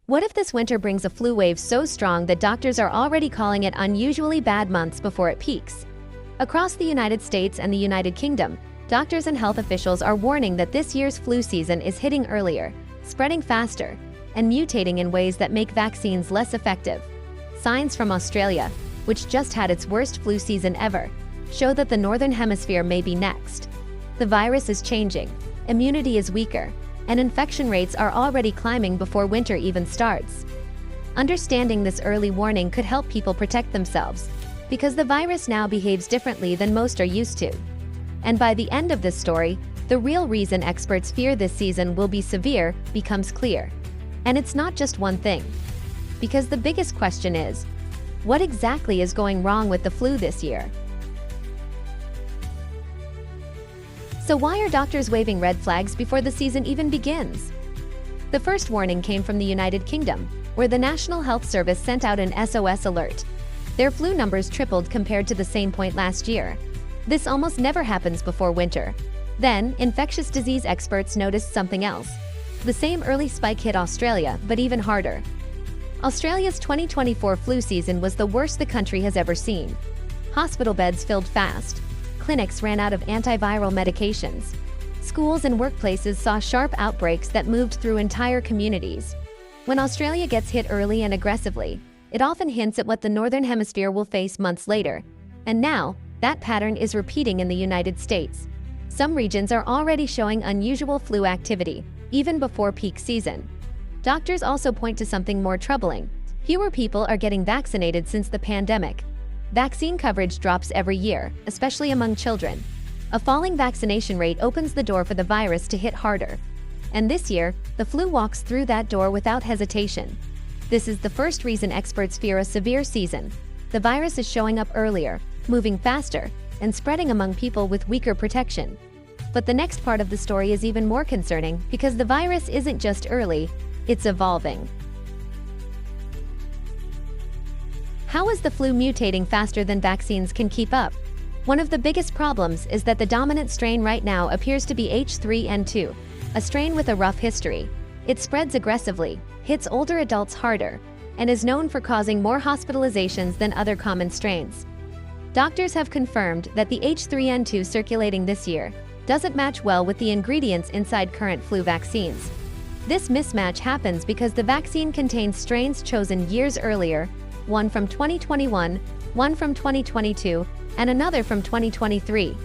What if this winter brings a flu wave so strong that doctors are already calling it unusually bad months before it peaks? Across the United States and the United Kingdom, doctors and health officials are warning that this year's flu season is hitting earlier, spreading faster, and mutating in ways that make vaccines less effective. Signs from Australia, which just had its worst flu season ever, show that the Northern Hemisphere may be next. The virus is changing, immunity is weaker, and infection rates are already climbing before winter even starts. Understanding this early warning could help people protect themselves, because the virus now behaves differently than most are used to. And by the end of this story, the real reason experts fear this season will be severe becomes clear. And it's not just one thing. Because the biggest question is, what exactly is going wrong with the flu this year? So why are doctors waving red flags before the season even begins? The first warning came from the United Kingdom, where the National Health Service sent out an SOS alert. Their flu numbers tripled compared to the same point last year. This almost never happens before winter. Then, infectious disease experts noticed something else. The same early spike hit Australia, but even harder. Australia's 2024 flu season was the worst the country has ever seen. Hospital beds filled fast. Clinics ran out of antiviral medications. Schools and workplaces saw sharp outbreaks that moved through entire communities. When Australia gets hit early and aggressively, it often hints at what the Northern Hemisphere will face months later. And now, that pattern is repeating in the United States. Some regions are already showing unusual flu activity, even before peak season. Doctors also point to something more troubling. Fewer people are getting vaccinated since the pandemic. Vaccine coverage drops every year, especially among children. A falling vaccination rate opens the door for the virus to hit harder. And this year, the flu walks through that door without hesitation. This is the first reason experts fear a severe season. The virus is showing up earlier, moving faster, and spreading among people with weaker protection. But the next part of the story is even more concerning because the virus isn't just early, it's evolving. How is the flu mutating faster than vaccines can keep up? One of the biggest problems is that the dominant strain right now appears to be H3N2, a strain with a rough history. It spreads aggressively, hits older adults harder, and is known for causing more hospitalizations than other common strains. Doctors have confirmed that the H3N2 circulating this year doesn't match well with the ingredients inside current flu vaccines. This mismatch happens because the vaccine contains strains chosen years earlier, one from 2021, one from 2022, and another from 2023.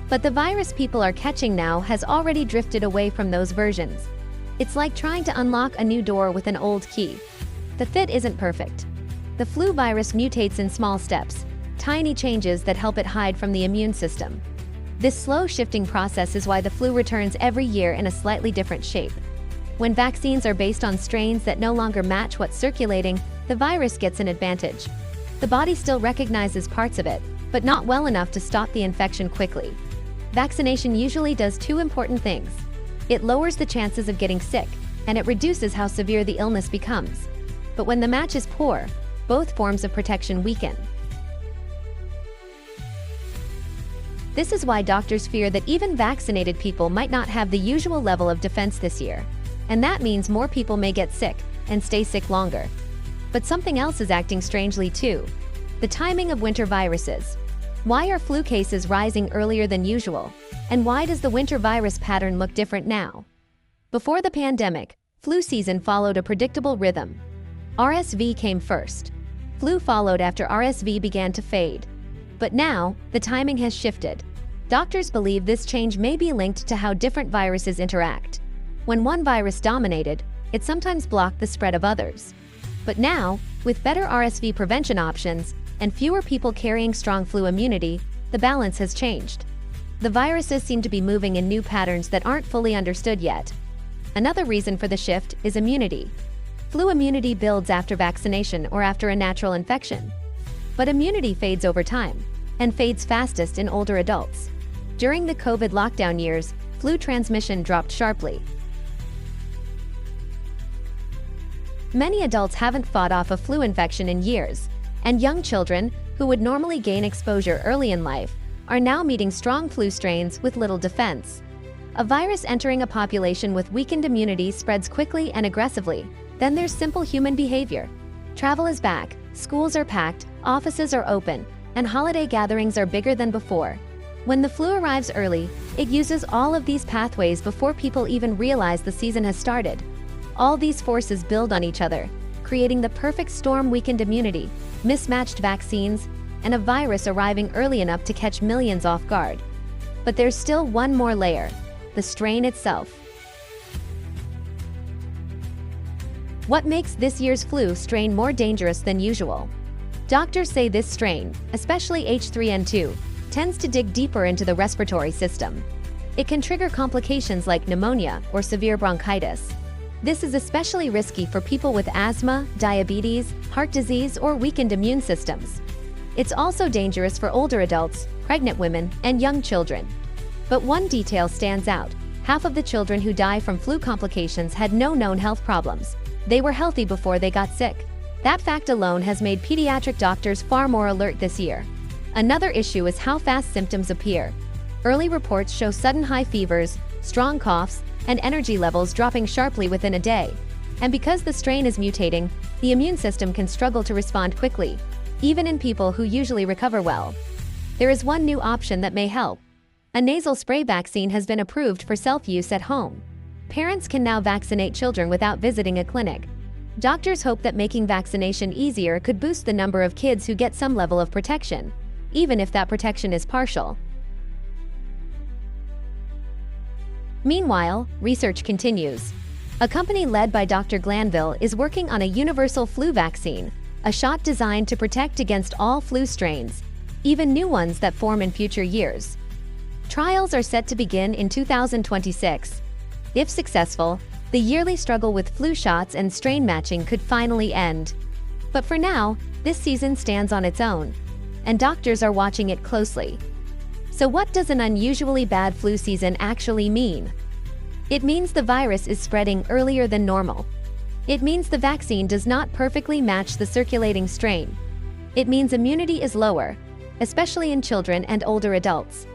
But the virus people are catching now has already drifted away from those versions. It's like trying to unlock a new door with an old key. The fit isn't perfect. The flu virus mutates in small steps, tiny changes that help it hide from the immune system. This slow shifting process is why the flu returns every year in a slightly different shape. When vaccines are based on strains that no longer match what's circulating, the virus gets an advantage. The body still recognizes parts of it, but not well enough to stop the infection quickly. Vaccination usually does two important things. It lowers the chances of getting sick, and it reduces how severe the illness becomes. But when the match is poor, both forms of protection weaken. This is why doctors fear that even vaccinated people might not have the usual level of defense this year. And that means more people may get sick and stay sick longer. But something else is acting strangely too. The timing of winter viruses. Why are flu cases rising earlier than usual? And why does the winter virus pattern look different now? Before the pandemic, flu season followed a predictable rhythm. RSV came first. Flu followed after RSV began to fade. But now, the timing has shifted. Doctors believe this change may be linked to how different viruses interact. When one virus dominated, it sometimes blocked the spread of others. But now, with better RSV prevention options and fewer people carrying strong flu immunity, the balance has changed. The viruses seem to be moving in new patterns that aren't fully understood yet. Another reason for the shift is immunity. Flu immunity builds after vaccination or after a natural infection. But immunity fades over time, and fades fastest in older adults. During the COVID lockdown years, flu transmission dropped sharply. Many adults haven't fought off a flu infection in years, and young children, who would normally gain exposure early in life, are now meeting strong flu strains with little defense. A virus entering a population with weakened immunity spreads quickly and aggressively. Then there's simple human behavior. Travel is back, schools are packed, offices are open, and holiday gatherings are bigger than before. When the flu arrives early, it uses all of these pathways before people even realize the season has started. All these forces build on each other, creating the perfect storm: weakened immunity, mismatched vaccines, and a virus arriving early enough to catch millions off guard. But there's still one more layer: the strain itself. What makes this year's flu strain more dangerous than usual? Doctors say this strain, especially H3N2, tends to dig deeper into the respiratory system. It can trigger complications like pneumonia or severe bronchitis. This is especially risky for people with asthma, diabetes, heart disease, or weakened immune systems. It's also dangerous for older adults, pregnant women, and young children. But one detail stands out: half of the children who die from flu complications had no known health problems. They were healthy before they got sick. That fact alone has made pediatric doctors far more alert this year. Another issue is how fast symptoms appear. Early reports show sudden high fevers, strong coughs, and energy levels dropping sharply within a day. And because the strain is mutating, the immune system can struggle to respond quickly, even in people who usually recover well. There is one new option that may help. A nasal spray vaccine has been approved for self-use at home. Parents can now vaccinate children without visiting a clinic. Doctors hope that making vaccination easier could boost the number of kids who get some level of protection, even if that protection is partial. Meanwhile, research continues. A company led by Dr. Glanville is working on a universal flu vaccine, a shot designed to protect against all flu strains, even new ones that form in future years. Trials are set to begin in 2026. If successful, the yearly struggle with flu shots and strain matching could finally end. But for now, this season stands on its own, and doctors are watching it closely. So what does an unusually bad flu season actually mean? It means the virus is spreading earlier than normal. It means the vaccine does not perfectly match the circulating strain. It means immunity is lower, especially in children and older adults.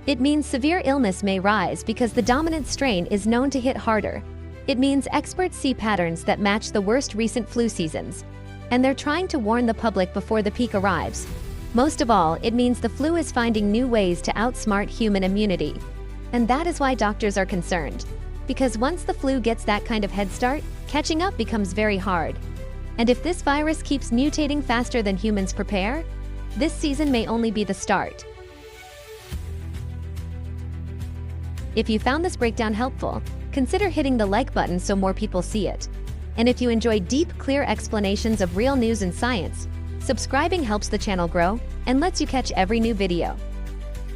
It means severe illness may rise because the dominant strain is known to hit harder. It means experts see patterns that match the worst recent flu seasons, and they're trying to warn the public before the peak arrives. Most of all, it means the flu is finding new ways to outsmart human immunity. And that is why doctors are concerned. Because once the flu gets that kind of head start, catching up becomes very hard. And if this virus keeps mutating faster than humans prepare, this season may only be the start. If you found this breakdown helpful, consider hitting the like button so more people see it. And if you enjoy deep, clear explanations of real news and science, subscribing helps the channel grow and lets you catch every new video.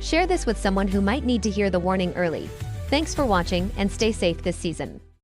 Share this with someone who might need to hear the warning early. Thanks for watching and stay safe this season.